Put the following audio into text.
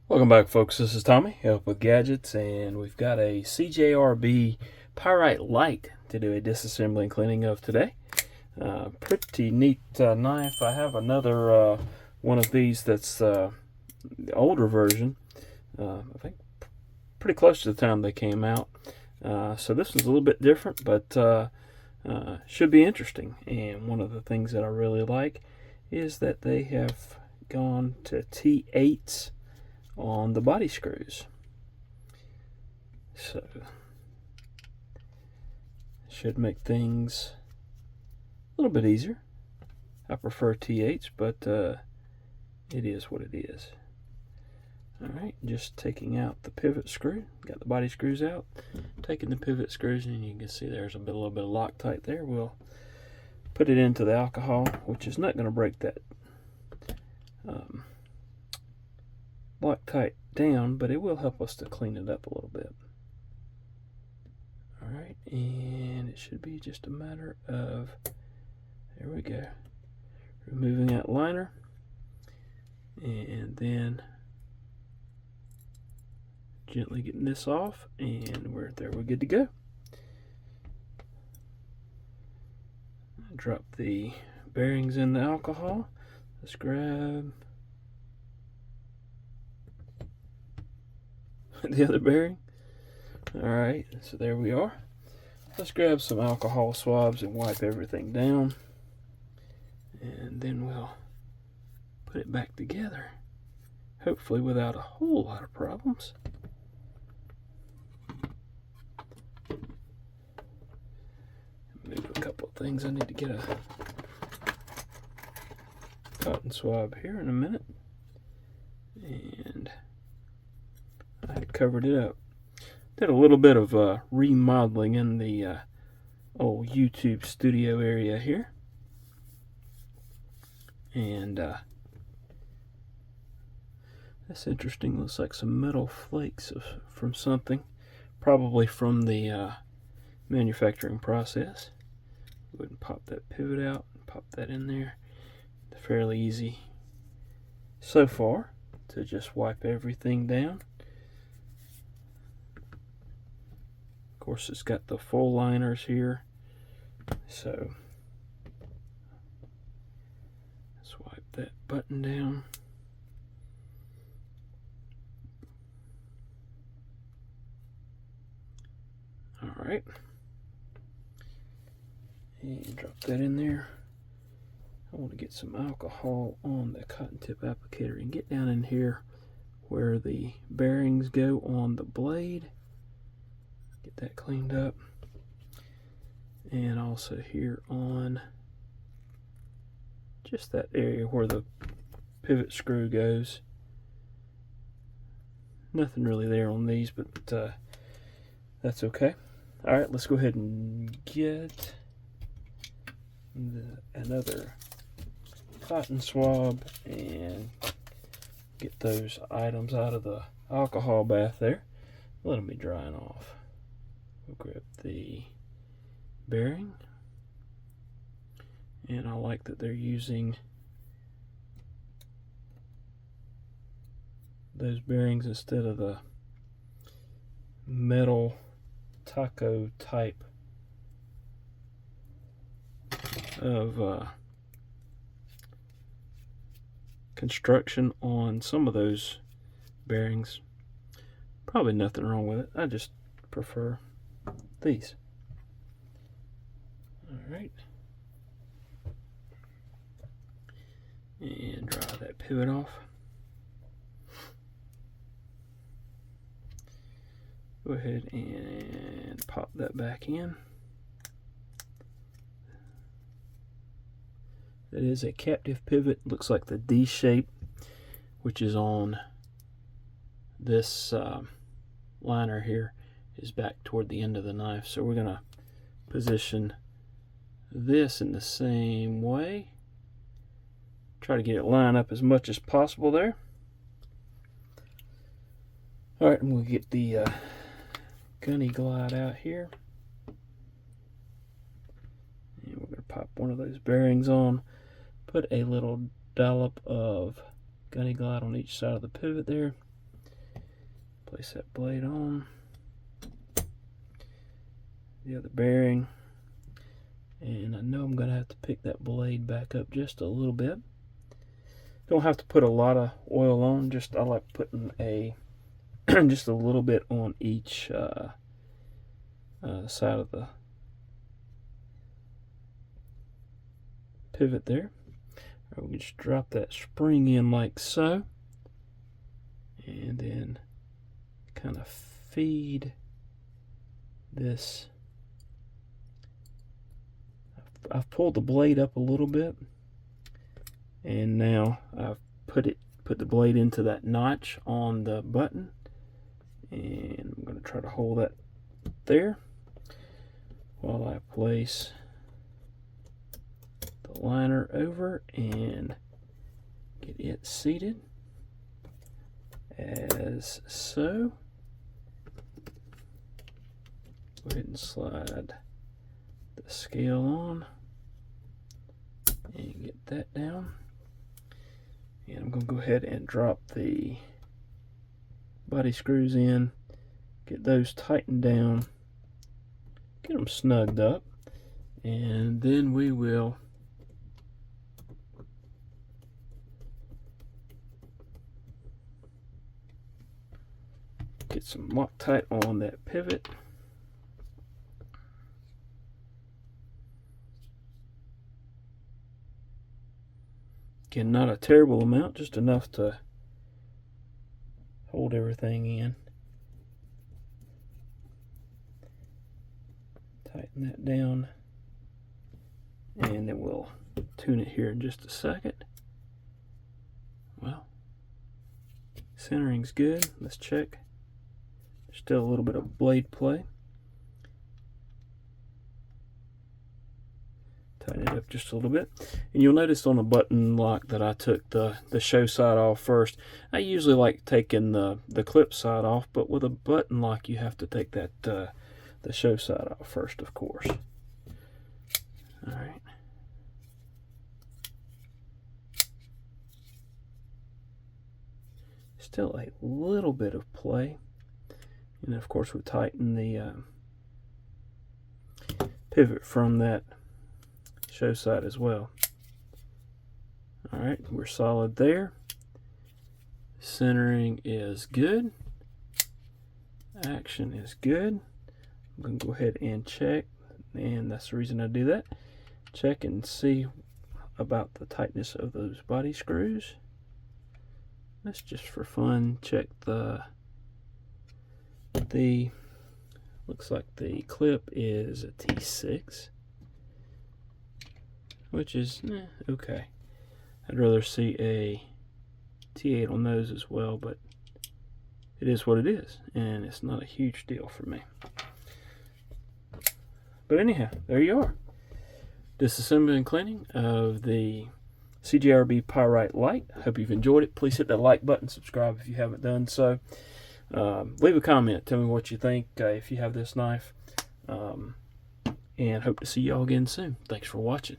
Welcome back, folks. This is Tommy, Help with Gadgets, and we've got a CJRB Pyrite Lite to do a disassembly and cleaning of today. Pretty neat knife. I have another one of these that's the older version. I think pretty close to the time they came out. So this is a little bit different, but should be interesting. And one of the things that I really like is that they have gone to T8s on the body screws. So should make things a little bit easier. I prefer T8s, but it is what it is. Alright, just taking out the pivot screw. Got the body screws out. Taking the pivot screws, and you can see there's a little bit of Loctite there. We'll put it into the alcohol, which is not going to break that Loctite down, but it will help us to clean it up a little bit. Alright, and it should be just a matter of, there we go, removing that liner, and then gently getting this off, and we're good to go. Drop the bearings in the alcohol. Let's grab the other bearing. Alright, so there we are. Let's grab some alcohol swabs and wipe everything down, and then we'll put it back together, hopefully without a whole lot of problems. Move a couple of things. I need to get a cotton swab here in a minute, and I covered it up. Did a little bit of remodeling in the old YouTube studio area here, and that's interesting. Looks like some metal flakes from something, probably from the manufacturing process. Go ahead and pop that pivot out and pop that in there. Fairly easy so far to just wipe everything down. Of course, it's got the full liners here, so let's wipe that button down. Alright, and drop that in there. I want to get some alcohol on the cotton tip applicator and get down in here where the bearings go on the blade. Get that cleaned up. And also here on just that area where the pivot screw goes. Nothing really there on these, but that's okay. Alright, let's go ahead and get another cotton swab and get those items out of the alcohol bath there. Let them be drying off. We'll grab the bearing, and I like that they're using those bearings instead of the metal taco type of construction on some of those bearings. Probably nothing wrong with it. I just prefer these. Alright. And dry that pivot off. Go ahead and pop that back in. It is a captive pivot. Looks like the D shape, which is on this liner here, is back toward the end of the knife. So we're going to position this in the same way. Try to get it lined up as much as possible there. Alright, and we'll get the gunny glide out here. And we're going to pop one of those bearings on. Put a little dollop of gunny glide on each side of the pivot there. Place that blade on. The other bearing. And I know I'm going to have to pick that blade back up just a little bit. Don't have to put a lot of oil on. I like putting just a little bit on each side of the pivot there. All right, we can just drop that spring in like so, and then kind of feed this. I've pulled the blade up a little bit, and now I've put the blade into that notch on the button, and I'm going to try to hold that there while I place the liner over and get it seated as so. Go ahead and slide the scale on and get that down. And I'm going to go ahead and drop the body screws in, get those tightened down, get them snugged up, and then we will get some Loctite on that pivot. Again, not a terrible amount, just enough to hold everything in. Tighten that down, and then we'll tune it here in just a second. Well, centering's good. Let's check. There's still a little bit of blade play. Tighten it up just a little bit, and you'll notice on the button lock that I took the show side off first. I usually like taking the clip side off, but with a button lock you have to take that the show side off first, of course. All right. Still a little bit of play, and of course we tighten the pivot from that show side as well. All right, we're solid there. Centering is good. Action is good. I'm going to go ahead and check, and that's the reason I do that. Check and see about the tightness of those body screws. Let's just for fun check the looks like the clip is a T6, which is okay. I'd rather see a T8 on those as well, but it is what it is, and it's not a huge deal for me. But anyhow, there you are. Disassembly and cleaning of the CJRB Pyrite Lite. Hope you've enjoyed it. Please hit that like button, subscribe if you haven't done so. Leave a comment. Tell me what you think if you have this knife. And hope to see y'all again soon. Thanks for watching.